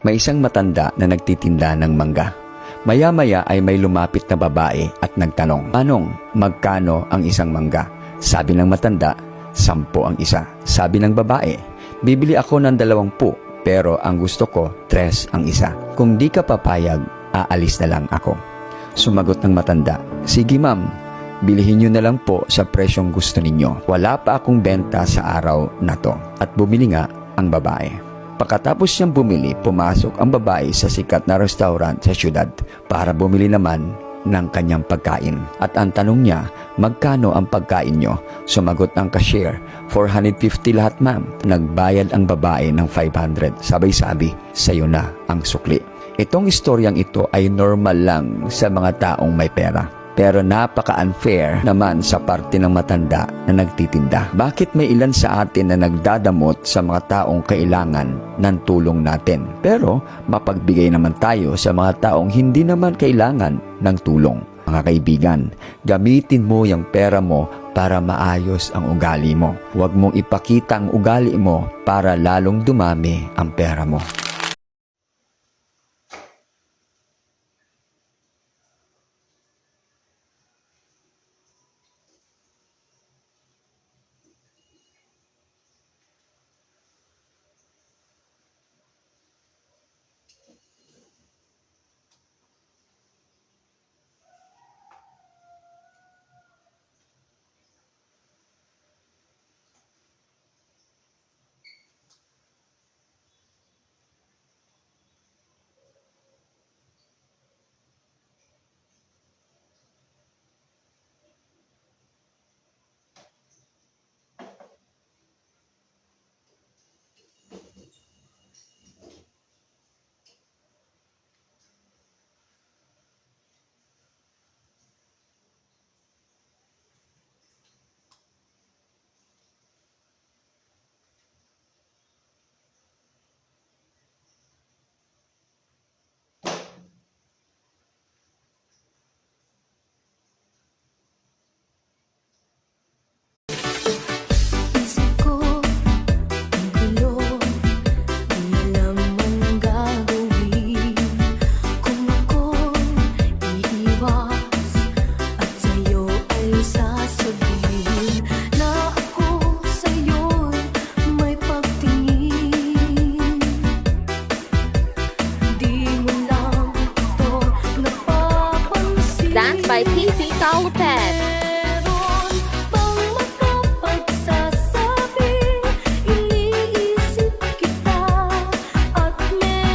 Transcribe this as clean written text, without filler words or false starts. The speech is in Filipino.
May isang matanda na nagtitinda ng mangga. Maya-maya ay may lumapit na babae at nagtanong, "Manong, magkano ang isang mangga?" Sabi ng matanda, 10 ang isa. Sabi ng babae, "Bibili ako ng 20, pero ang gusto ko, 3 ang isa. Kung di ka papayag, aalis na lang ako." Sumagot ng matanda, "Sige ma'am, bilihin nyo na lang po sa presyong gusto ninyo. Wala pa akong benta sa araw na to." At bumili nga ang babae. Pagkatapos niyang bumili, pumasok ang babae sa sikat na restaurant sa syudad para bumili naman ng kanyang pagkain. At ang tanong niya, "Magkano ang pagkain nyo?" Sumagot ng cashier, 450 lahat ma'am." Nagbayad ang babae ng 500. Sabay-sabi, "Sayo na ang sukli." Itong istoryang ito ay normal lang sa mga taong may pera. Pero napaka-unfair naman sa parte ng matanda na nagtitinda. Bakit may ilan sa atin na nagdadamot sa mga taong kailangan ng tulong natin? Pero mapagbigay naman tayo sa mga taong hindi naman kailangan ng tulong. Mga kaibigan, gamitin mo yung pera mo para maayos ang ugali mo. Huwag mong ipakita ang ugali mo para lalong dumami ang pera mo. Isip ko ang gulo, di alam ang gagawin. Kung ako'y iiwas at sa'yo ay sasabihin na ako sa'yo'y may pagtingin. Di mo lang ito napapansin. Dance by PC Taupet.